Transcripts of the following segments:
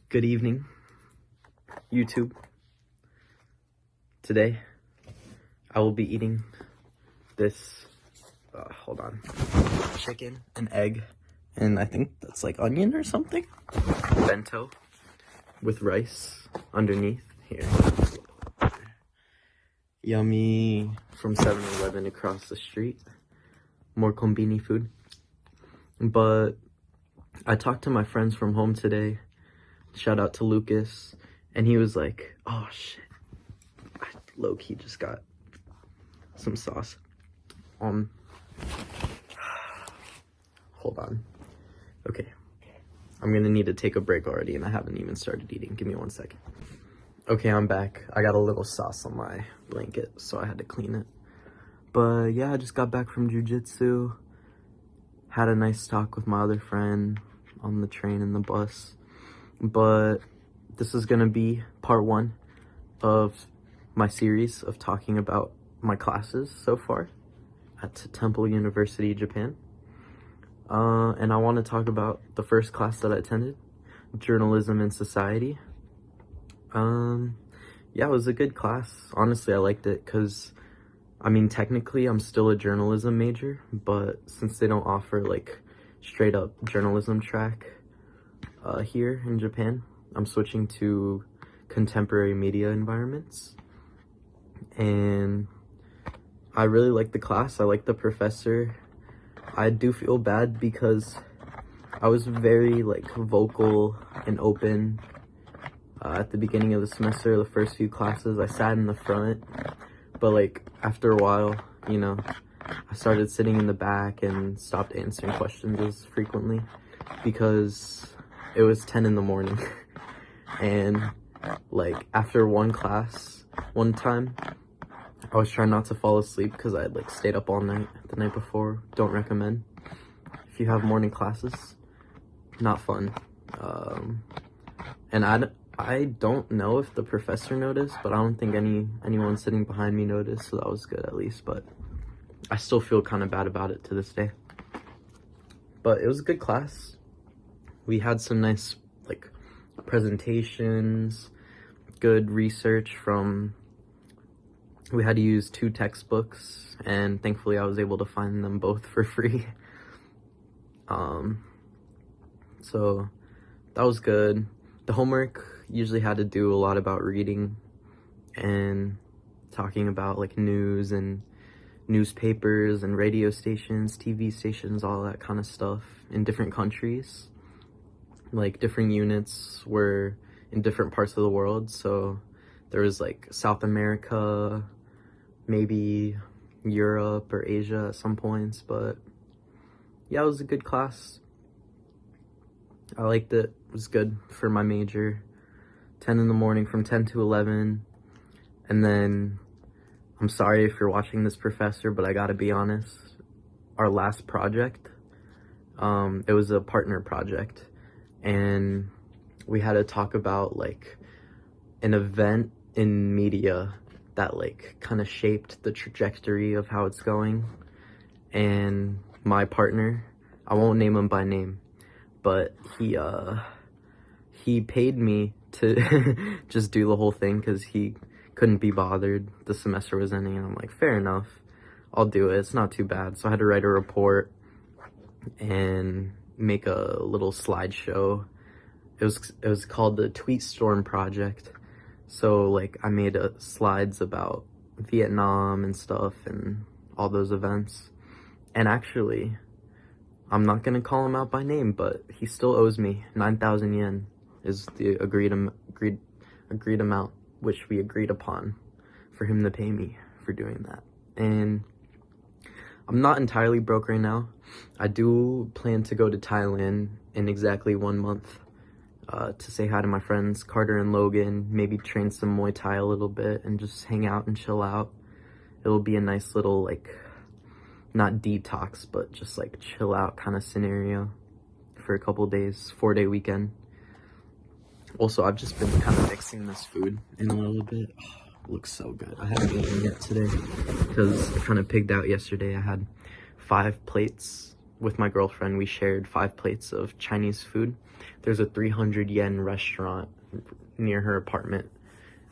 Good evening, YouTube. Today, I will be eating this, hold on, chicken and egg, and I think that's like onion or something, bento, with rice underneath here. Yummy, from 7-Eleven across the street. More combini food. But I talked to my friends from home today. Shout out to Lucas. And he was like, oh shit, I low-key just got some sauce. Hold on. Okay. I'm gonna need to take a break already and I haven't even started eating. Give me 1 second. Okay, I'm back. I got a little sauce on my blanket, so I had to clean it. But yeah, I just got back from jiu-jitsu. Had a nice talk with my other friend on the train and the bus. But this is gonna be part 1 of my series of talking about my classes so far at Temple University, Japan. And I want to talk about the first class that I attended, Journalism and Society. Yeah, it was a good class. Honestly, I liked it because, I mean, technically I'm still a journalism major, but since they don't offer like straight up journalism track here in Japan, I'm switching to contemporary media environments. And I really like the class. I like the professor. I do feel bad because I was very like vocal and open at the beginning of the semester. The first few classes I sat in the front, but like after a while, you know, I started sitting in the back and stopped answering questions as frequently because it was 10 in the morning. And like after one class, one time, I was trying not to fall asleep because I had like stayed up all night the night before. Don't recommend. If you have morning classes, not fun. And I don't know if the professor noticed, but I don't think anyone sitting behind me noticed, so that was good at least. But I still feel kind of bad about it to this day. But it was a good class. We had some nice like presentations, good research from. We had to use 2 textbooks, and thankfully I was able to find them both for free. So that was good. The homework usually had to do a lot about reading and talking about like news and newspapers and radio stations, TV stations, all that kind of stuff in different countries. Like different units were in different parts of the world. So there was like South America, maybe Europe or Asia at some points, but yeah, it was a good class. I liked it. It was good for my major. 10 in the morning from 10 to 11. And then, I'm sorry if you're watching this, professor, but I gotta be honest. Our last project, it was a partner project. And we had to talk about like an event in media that like kind of shaped the trajectory of how it's going. And my partner, I won't name him by name, but he paid me to just do the whole thing because he couldn't be bothered. The semester was ending, and I'm like, fair enough, I'll do it. It's not too bad. So I had to write a report and make a little slideshow. It was called the Tweet Storm Project. So like I made slides about Vietnam and stuff and all those events. And actually, I'm not gonna call him out by name, but he still owes me 9,000 yen is the agreed amount which we agreed upon for him to pay me for doing that. And I'm not entirely broke right now. I do plan to go to Thailand in exactly 1 month to say hi to my friends Carter and Logan, maybe train some Muay Thai a little bit and just hang out and chill out. It'll be a nice little like, not detox, but just like chill out kind of scenario for a couple days, 4-day weekend. Also, I've just been kind of mixing this food in a little bit. Oh, it looks so good. I haven't eaten yet today because I kind of pigged out yesterday. I had 5 plates with my girlfriend, we shared 5 plates of Chinese food. There's a 300 yen restaurant near her apartment,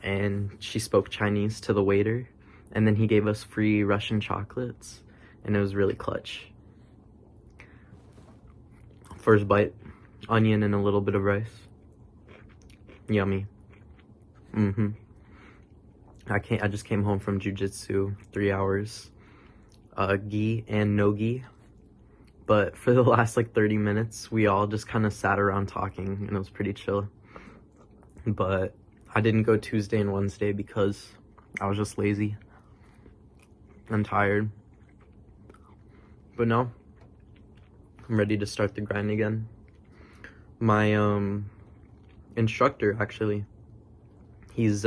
and she spoke Chinese to the waiter, and then he gave us free Russian chocolates, and it was really clutch. First bite, onion and a little bit of rice. Yummy. I just came home from jujitsu, 3 hours, gi and no gi. But for the last like 30 minutes, we all just kind of sat around talking, and it was pretty chill. But I didn't go Tuesday and Wednesday because I was just lazy and tired. But no, I'm ready to start the grind again. My instructor, actually, he has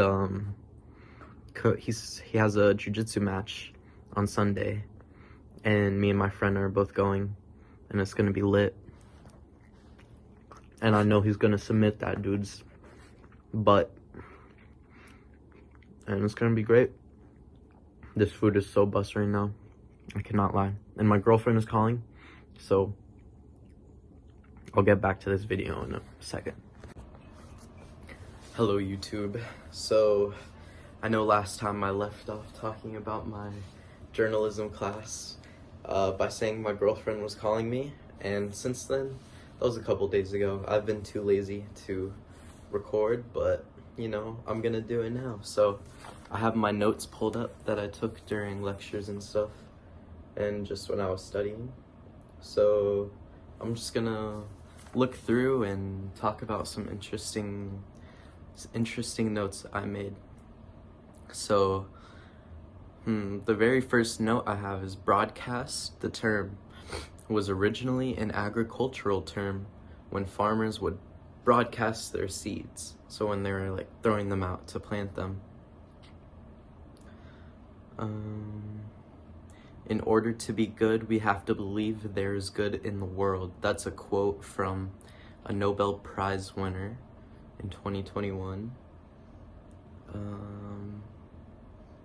a jiu-jitsu match on Sunday, and me and my friend are both going, and it's gonna be lit. And I know he's gonna submit that dude's butt, and it's gonna be great. This food is so bust right now, I cannot lie. And my girlfriend is calling, so I'll get back to this video in a second. Hello YouTube. So I know last time I left off talking about my journalism class by saying my girlfriend was calling me, and since then, that was a couple days ago, I've been too lazy to record, but you know, I'm gonna do it now. So I have my notes pulled up that I took during lectures and stuff, and just when I was studying. So I'm just gonna look through and talk about some interesting notes I made. So the very first note I have is broadcast. The term was originally an agricultural term when farmers would broadcast their seeds, so when they were like throwing them out to plant them. In order to be good, we have to believe there is good in the world. That's a quote from a Nobel Prize winner in 2021.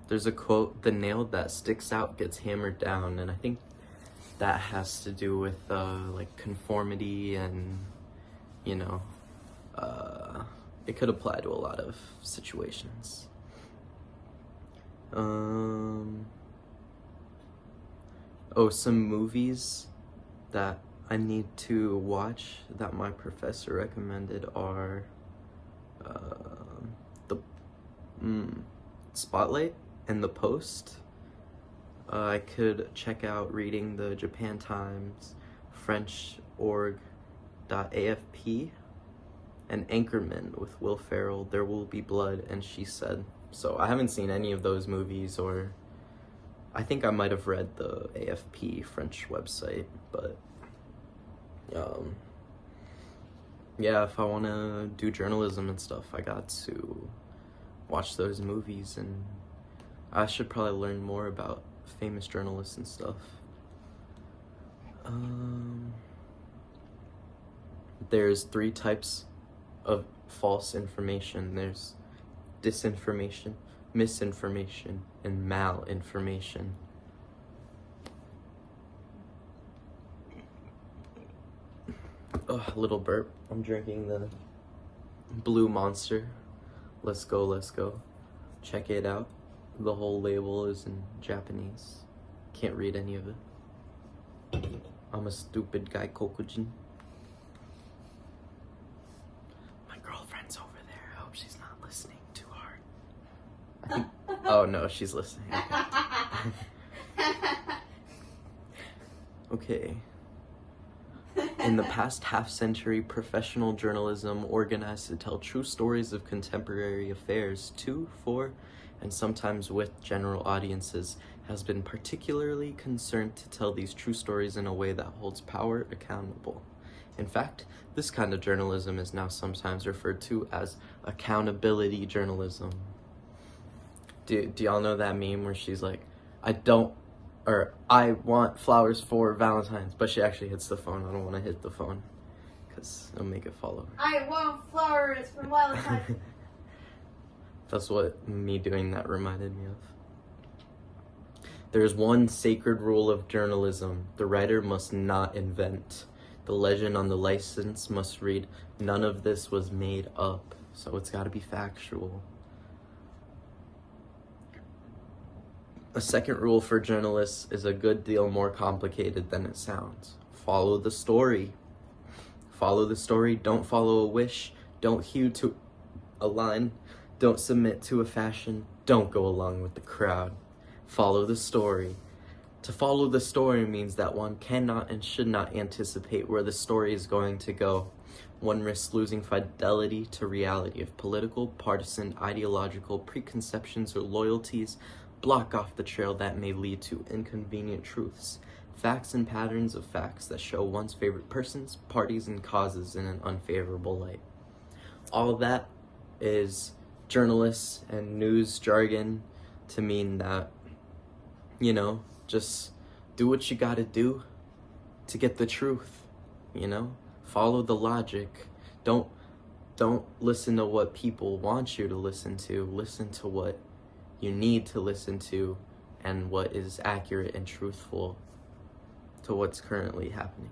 There's a quote, "The nail that sticks out gets hammered down," and I think that has to do with like conformity, and you know, it could apply to a lot of situations. Oh, some movies that I need to watch that my professor recommended are the Spotlight and The Post. I could check out reading the Japan Times, French org.afp, and Anchorman with Will Ferrell, There Will Be Blood, and She Said. So I haven't seen any of those movies, or I think I might have read the AFP French website, but yeah, if I want to do journalism and stuff, I got to watch those movies, and I should probably learn more about famous journalists and stuff. There's 3 types of false information. There's disinformation, misinformation, and malinformation. Oh, a little burp. I'm drinking the Blue Monster. Let's go, let's go. Check it out. The whole label is in Japanese. Can't read any of it. I'm a stupid guy, Kokujin. My girlfriend's over there. I hope she's not listening too hard. I think, oh no, she's listening. Okay. In the past half-century, professional journalism organized to tell true stories of contemporary affairs to, for, and sometimes with general audiences, has been particularly concerned to tell these true stories in a way that holds power accountable. In fact, this kind of journalism is now sometimes referred to as accountability journalism. Do y'all know that meme where she's like, I want flowers for Valentine's, but she actually hits the phone. I don't want to hit the phone because it'll make it fall over. I want flowers for Valentine's. That's what me doing that reminded me of. There is one sacred rule of journalism. The writer must not invent. The legend on the license must read, "None of this was made up." So it's got to be factual. A second rule for journalists is a good deal more complicated than it sounds. Follow the story. Follow the story. Don't follow a wish. Don't hew to a line. Don't submit to a fashion. Don't go along with the crowd. Follow the story. To follow the story means that one cannot and should not anticipate where the story is going to go. One risks losing fidelity to reality if political, partisan, ideological preconceptions or loyalties block off the trail that may lead to inconvenient truths, facts and patterns of facts that show one's favorite persons, parties, and causes in an unfavorable light. All of that is journalists and news jargon to mean that, you know, just do what you gotta do to get the truth, you know? Follow the logic. Don't listen to what people want you to listen to. Listen to what you need to listen to and what is accurate and truthful to what's currently happening.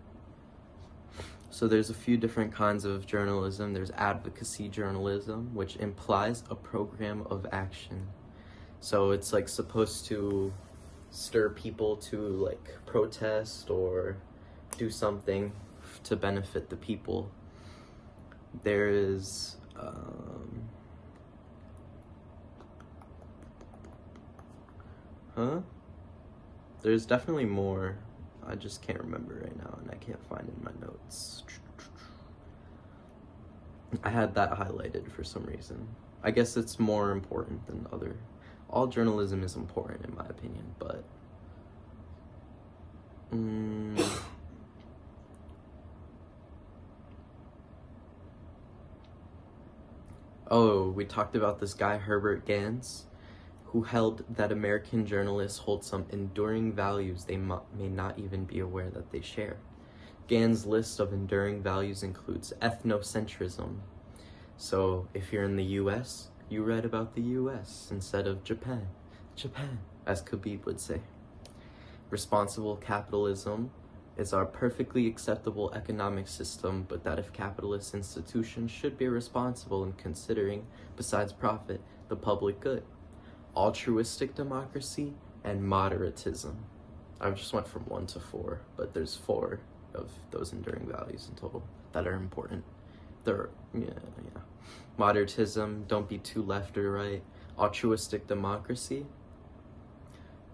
So there's a few different kinds of journalism. There's advocacy journalism, which implies a program of action. So it's like supposed to stir people to like protest or do something to benefit the people. There is there's definitely more. I just can't remember right now, and I can't find it in my notes. I had that highlighted for some reason. I guess it's more important than other. All journalism is important in my opinion, but oh, we talked about this guy, Herbert Gans, who held that American journalists hold some enduring values they may not even be aware that they share. Gans' list of enduring values includes ethnocentrism. So if you're in the US, you read about the US instead of Japan, as Khabib would say. Responsible capitalism is our perfectly acceptable economic system, but that if capitalist institutions should be responsible in considering, besides profit, the public good. Altruistic democracy and moderatism. I just went from 1 to 4, but there's 4 of those enduring values in total that are important. Moderatism, don't be too left or right. Altruistic democracy,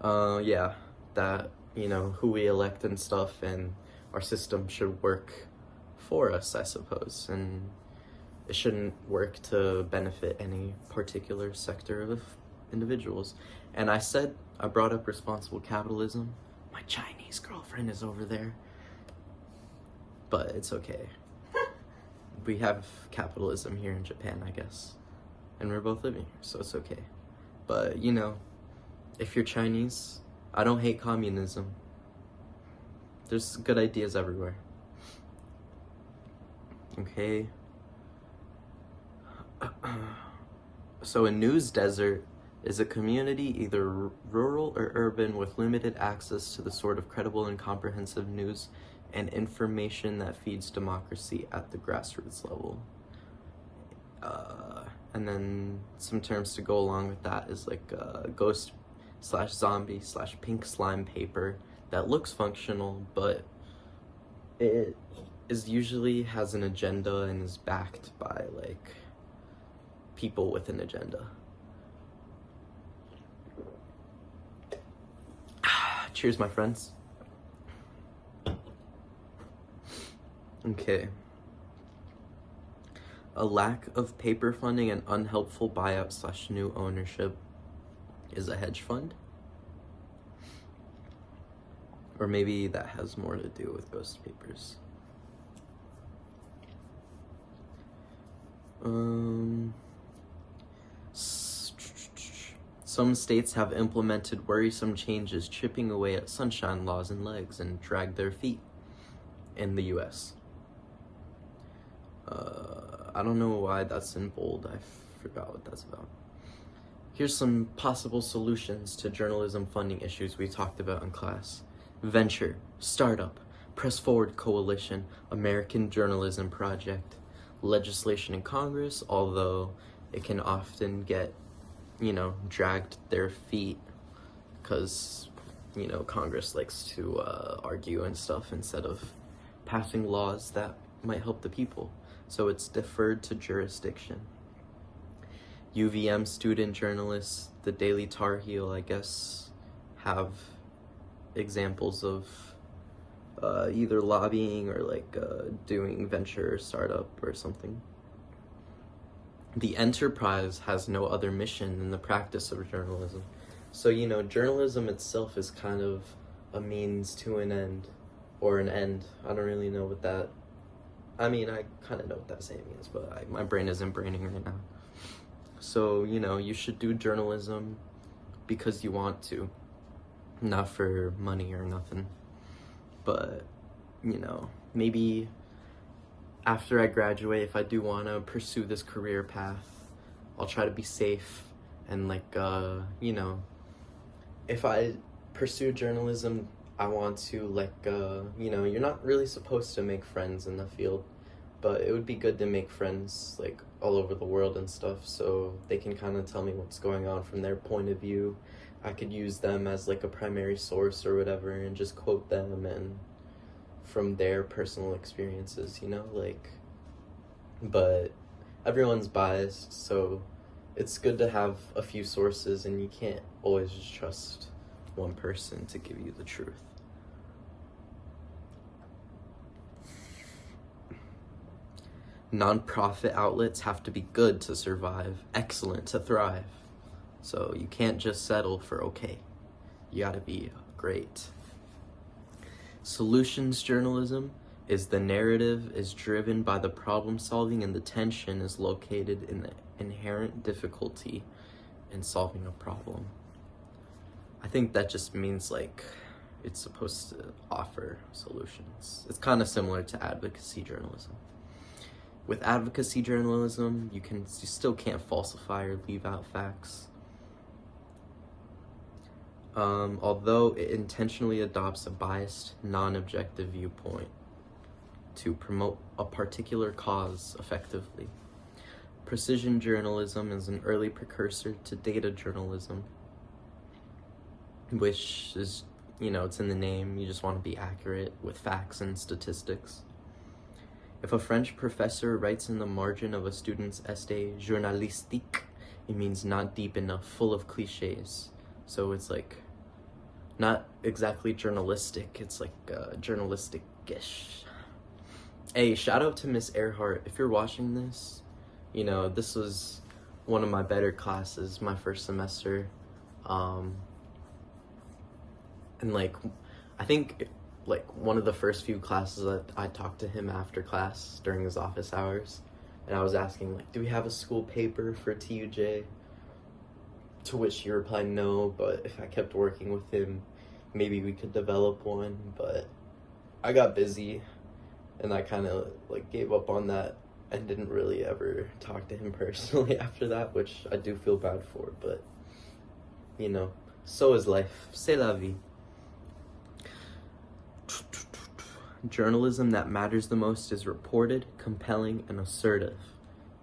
that, you know, who we elect and stuff, and our system should work for us, I suppose, and it shouldn't work to benefit any particular sector of individuals. And I brought up responsible capitalism. My Chinese girlfriend is over there, but it's okay. We have capitalism here in Japan, I guess, and we're both living here, so it's okay. But, you know, if you're Chinese, I don't hate communism. There's good ideas everywhere. Okay. So a news desert is a community, either rural or urban, with limited access to the sort of credible and comprehensive news and information that feeds democracy at the grassroots level. And then some terms to go along with that is like ghost/zombie/pink slime paper that looks functional, but it is usually has an agenda and is backed by like people with an agenda. Cheers, my friends. Okay. A lack of paper funding and unhelpful buyout/new ownership is a hedge fund. Or maybe that has more to do with ghost papers. Some states have implemented worrisome changes, chipping away at sunshine laws and legs, and drag their feet in the US. I don't know why that's in bold. I forgot what that's about. Here's some possible solutions to journalism funding issues we talked about in class. Venture, startup, press forward coalition, American Journalism Project. Legislation in Congress, although it can often get, dragged their feet because, Congress likes to argue and stuff instead of passing laws that might help the people. So it's deferred to jurisdiction. UVM student journalists, the Daily Tar Heel, I guess, have examples of either lobbying or doing venture startup or something. The enterprise has no other mission than the practice of journalism. So, journalism itself is kind of a means to an end, or an end. I don't really know what that, I kind of know what that saying means, but my brain isn't braining right now. So, you should do journalism because you want to, not for money or nothing. But, maybe after I graduate, if I do want to pursue this career path, I'll try to be safe and if I pursue journalism, I want to you're not really supposed to make friends in the field, but it would be good to make friends all over the world and stuff, so they can kind of tell me what's going on from their point of view. I could use them as a primary source or whatever and just quote them and from their personal experiences, but everyone's biased, so it's good to have a few sources, and you can't always just trust one person to give you the truth. Non-profit outlets have to be good to survive, excellent to thrive. So you can't just settle for okay. You gotta be great. Solutions journalism is the narrative is driven by the problem solving, and the tension is located in the inherent difficulty in solving a problem. I think that just means it's supposed to offer solutions. It's kind of similar to advocacy journalism. With advocacy journalism, you still can't falsify or leave out facts. Although it intentionally adopts a biased, non-objective viewpoint to promote a particular cause effectively. Precision journalism is an early precursor to data journalism, which is, it's in the name. You just want to be accurate with facts and statistics. If a French professor writes in the margin of a student's essay journalistique, it means not deep enough, full of cliches. So it's not exactly journalistic, it's journalistic-ish. Hey, shout out to Miss Earhart. If you're watching this, this was one of my better classes, my first semester. And I think one of the first few classes that I talked to him after class during his office hours, and I was asking do we have a school paper for TUJ? To which he replied no, but if I kept working with him, maybe we could develop one. But I got busy and I kind of gave up on that and didn't really ever talk to him personally after that, which I do feel bad for, but so is life. C'est la vie. Journalism that matters the most is reported, compelling, and assertive.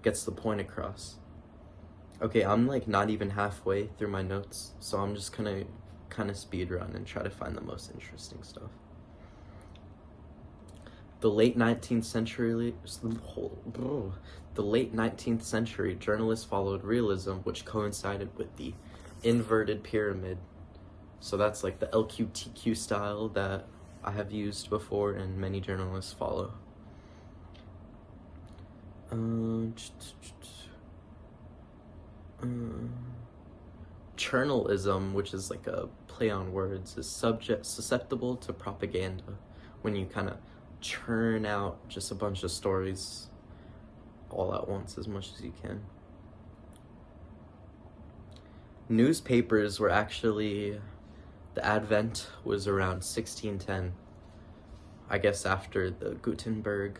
Gets the point across. Okay, I'm not even halfway through my notes, so I'm just gonna kind of speed run and try to find the most interesting stuff. The late 19th century, journalists followed realism, which coincided with the inverted pyramid. So that's the LQTQ style that I have used before and many journalists follow. Churnalism, which is a play on words, is susceptible to propaganda when you kind of churn out just a bunch of stories all at once as much as you can. Newspapers were actually, the advent was around 1610. I guess after the Gutenberg,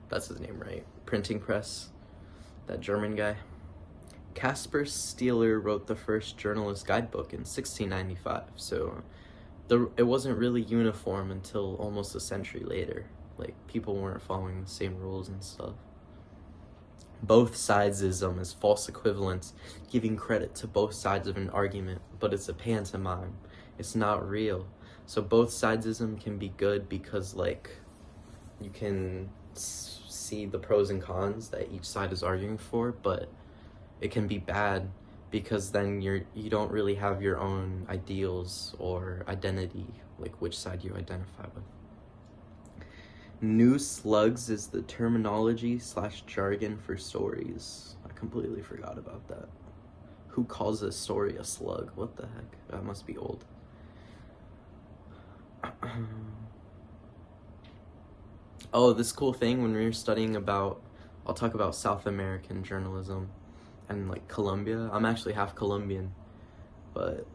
that's his name, right? Printing press, that German guy. Caspar Steeler wrote the first journalist guidebook in 1695, so it wasn't really uniform until almost a century later. Like, people weren't following the same rules and stuff. Both sidesism is false equivalence, giving credit to both sides of an argument, but it's a pantomime. It's not real. So both sidesism can be good because, like, you can see the pros and cons that each side is arguing for, but it can be bad because then you don't really have your own ideals or identity, like which side you identify with. New slugs is the terminology / jargon for stories. I completely forgot about that. Who calls a story a slug? What the heck? That must be old. Oh, this cool thing when we were studying about, I'll talk about South American journalism and like Colombia. I'm actually half Colombian, but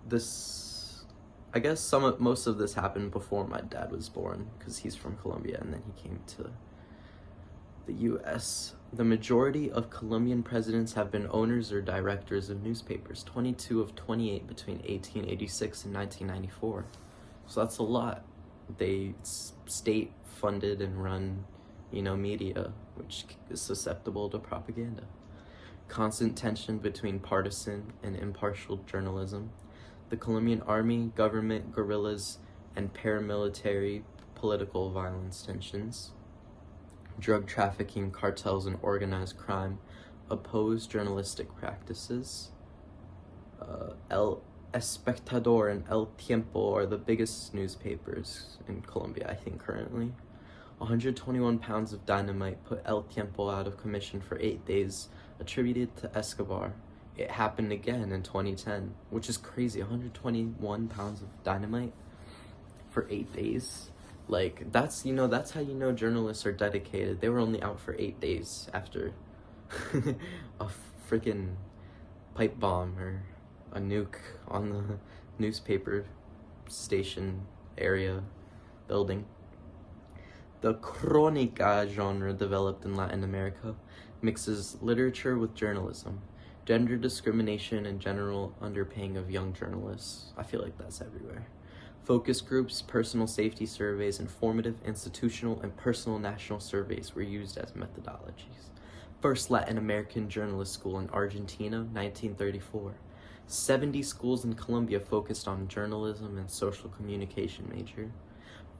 I guess most of this happened before my dad was born because he's from Colombia and then he came to the US. The majority of Colombian presidents have been owners or directors of newspapers, 22 of 28 between 1886 and 1994. So that's a lot. They state funded and run, media, which is susceptible to propaganda. Constant tension between partisan and impartial journalism. The Colombian army, government, guerrillas, and paramilitary political violence tensions. Drug trafficking, cartels, and organized crime oppose journalistic practices. El Espectador and El Tiempo are the biggest newspapers in Colombia, I think, currently. 121 pounds of dynamite put El Tiempo out of commission for 8 days, attributed to Escobar. It happened again in 2010, which is crazy. 121 pounds of dynamite for 8 days. Like, that's how you know journalists are dedicated. They were only out for 8 days after a freaking pipe bomb or a nuke on the newspaper station area building. The Crónica genre developed in Latin America mixes literature with journalism, gender discrimination, and general underpaying of young journalists. I feel like that's everywhere. Focus groups, personal safety surveys, informative, institutional, and personal national surveys were used as methodologies. First Latin American journalist school in Argentina, 1934. 70 schools in Colombia focused on journalism and social communication major.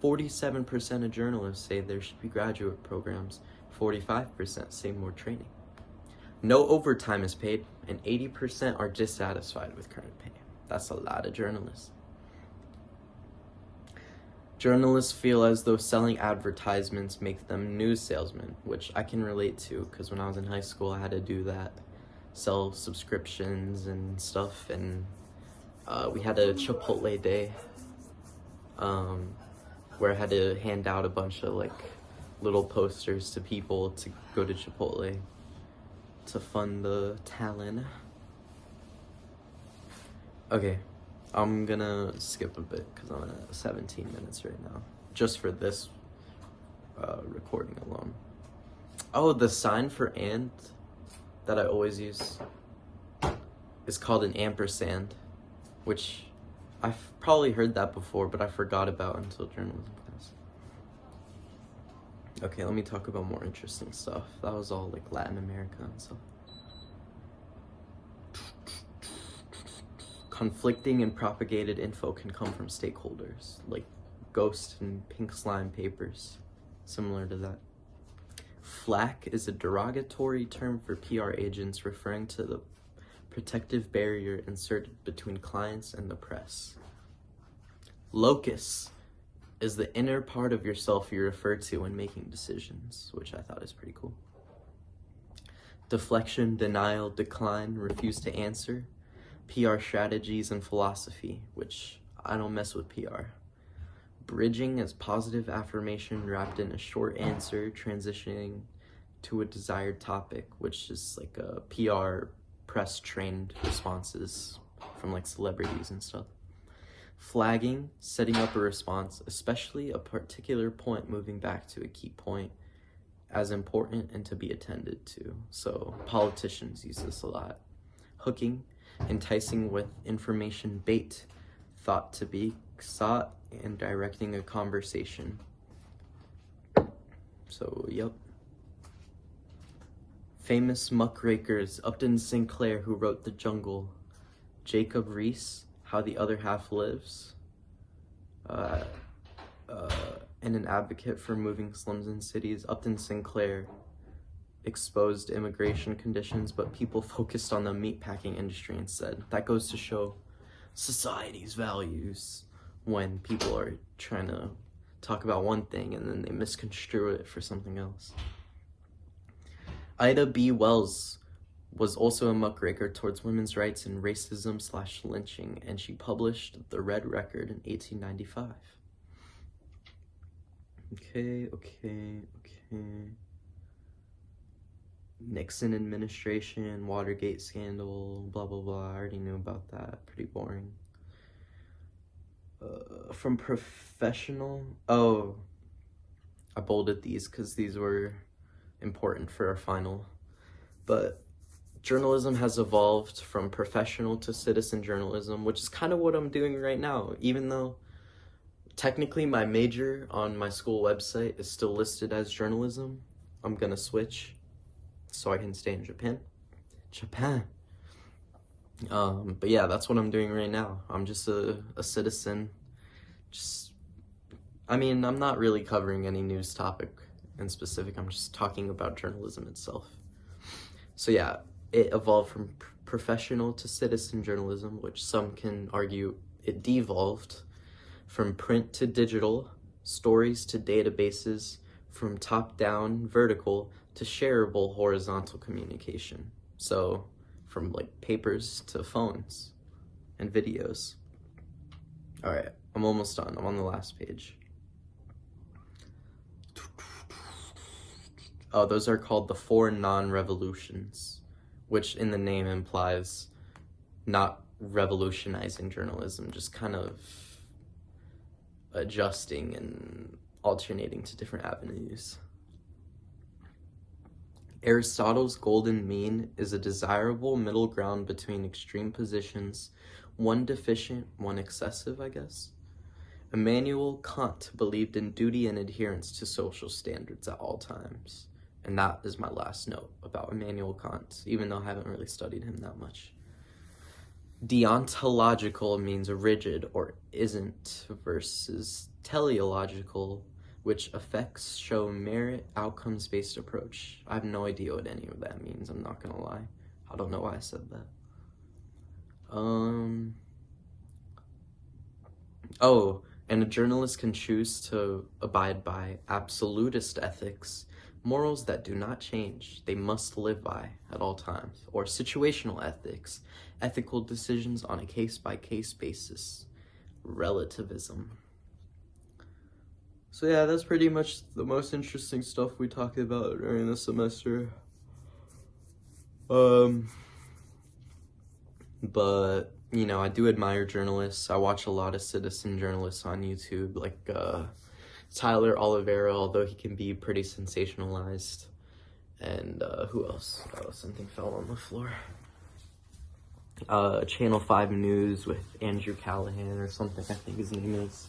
47% of journalists say there should be graduate programs. 45% say more training. No overtime is paid, and 80% are dissatisfied with current pay. That's a lot of journalists. Journalists feel as though selling advertisements makes them news salesmen, which I can relate to because when I was in high school, I had to do that, sell subscriptions and stuff, and we had a Chipotle day where I had to hand out a bunch of like little posters to people to go to Chipotle to fund the talent. Okay, I'm gonna skip a bit because I'm at 17 minutes right now, just for this recording alone. Oh, the sign for and that I always use is called an ampersand, which I've probably heard that before, but I forgot about until journalism class. Okay, let me talk about more interesting stuff. That was all like Latin America and stuff. Conflicting and propagated info can come from stakeholders, like ghost and pink slime papers, similar to that. Flack is a derogatory term for PR agents referring to the protective barrier inserted between clients and the press. Locus is the inner part of yourself you refer to when making decisions, which I thought is pretty cool. Deflection, denial, decline, refuse to answer. PR strategies and philosophy, which I don't mess with PR. Bridging is positive affirmation wrapped in a short answer, transitioning to a desired topic, which is like a PR press trained responses from like celebrities and stuff. Flagging, setting up a response, especially a particular point moving back to a key point as important and to be attended to. So politicians use this a lot. hooking, enticing with information bait, thought to be sought, and directing a conversation. So, yep. Famous muckrakers, Upton Sinclair, who wrote The Jungle, Jacob Riis, How the Other Half Lives, and an advocate for moving slums in cities. Upton Sinclair exposed immigration conditions, but people focused on the meatpacking industry instead. That goes to show society's values when people are trying to talk about one thing and then they misconstrue it for something else. Ida B. Wells was also a muckraker towards women's rights and racism/lynching, and she published The Red Record in 1895. Okay. Nixon administration, Watergate scandal, blah, blah, blah. I already knew about that. Pretty boring. From professional... Oh, I bolded these because these were important for our final. But journalism has evolved from professional to citizen journalism, which is kind of what I'm doing right now, even though technically my major on my school website is still listed as journalism. I'm gonna switch so I can stay in Japan. But yeah, that's what I'm doing right now. I'm just a citizen. I'm not really covering any news topic in specific. I'm just talking about journalism itself. So yeah, it evolved from professional to citizen journalism, which some can argue it devolved from print to digital, stories to databases, from top-down vertical to shareable horizontal communication. So from like papers to phones and videos. All right, I'm almost done. I'm on the last page. Oh, those are called the 4 non-revolutions, which in the name implies not revolutionizing journalism, just kind of adjusting and alternating to different avenues. Aristotle's golden mean is a desirable middle ground between extreme positions, one deficient, one excessive, I guess. Immanuel Kant believed in duty and adherence to social standards at all times. And that is my last note about Immanuel Kant, even though I haven't really studied him that much. Deontological means rigid or isn't, versus teleological, which affects show merit outcomes-based approach. I have no idea what any of that means, I'm not gonna lie. I don't know why I said that. Oh, and a journalist can choose to abide by absolutist ethics, morals that do not change, they must live by at all times, or situational ethics, ethical decisions on a case-by-case basis, relativism. So yeah, that's pretty much the most interesting stuff we talked about during the semester. But, you know, I do admire journalists. I watch a lot of citizen journalists on YouTube, like Tyler Oliveira, although he can be pretty sensationalized. And who else? Oh, something fell on the floor. Channel 5 News with Andrew Callahan or something, I think his name is.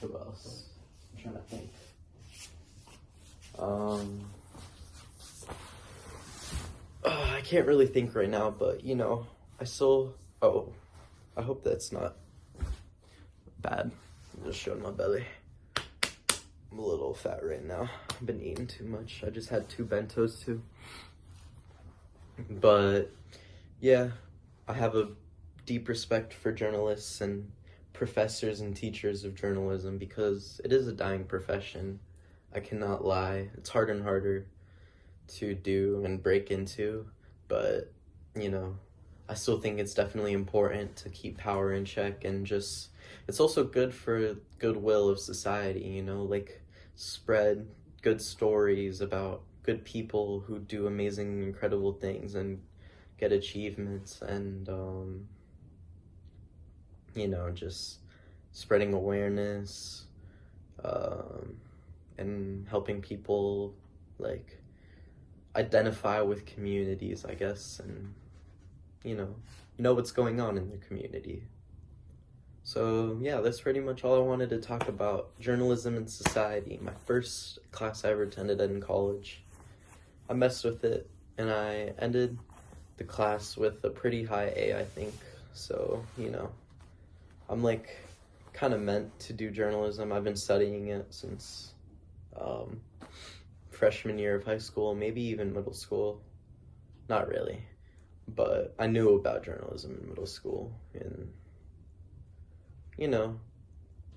Who else? I'm trying to think. I can't really think right now, but you know, I hope that's not bad. I'm just showing my belly. I'm a little fat right now. I've been eating too much. I just had 2 bentos too. But yeah, I have a deep respect for journalists and professors and teachers of journalism because it is a dying profession. I cannot lie. It's harder and harder to do and break into, but you know, I still think it's definitely important to keep power in check, and just it's also good for goodwill of society, you know, like spread good stories about good people who do amazing, incredible things and get achievements, and you know, just spreading awareness and helping people like identify with communities, I guess, and know what's going on in their community. So yeah, that's pretty much all I wanted to talk about. Journalism and society, my first class I ever attended in college. I messed with it, and I ended the class with a pretty high A, I think. So, I'm like kind of meant to do journalism. I've been studying it since freshman year of high school, maybe even middle school. Not really, but I knew about journalism in middle school, and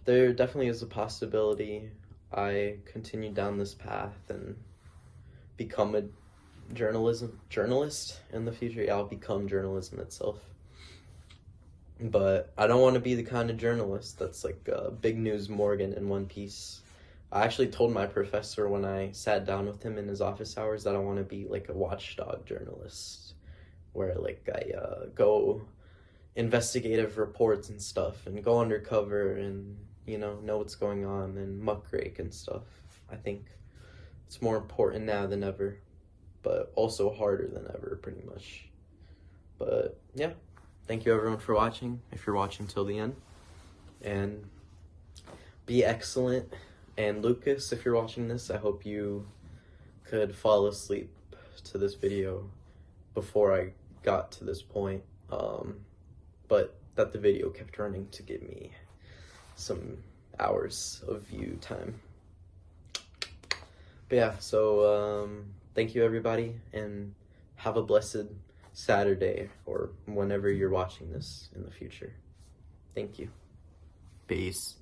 there definitely is a possibility I continue down this path and become a journalist in the future. Yeah, I'll become journalism itself. But I don't want to be the kind of journalist that's like Big News Morgan in One Piece. I actually told my professor when I sat down with him in his office hours that I want to be like a watchdog journalist, where like I go investigative reports and stuff and go undercover and know what's going on and muckrake and stuff. I think it's more important now than ever, but also harder than ever, pretty much. But yeah, thank you everyone for watching, if you're watching till the end, and be excellent. And Lucas, if you're watching this, I hope you could fall asleep to this video before I got to this point, but that the video kept running to give me some hours of view time. But yeah, so thank you everybody, and have a blessed Saturday or whenever you're watching this in the future. Thank you. Peace.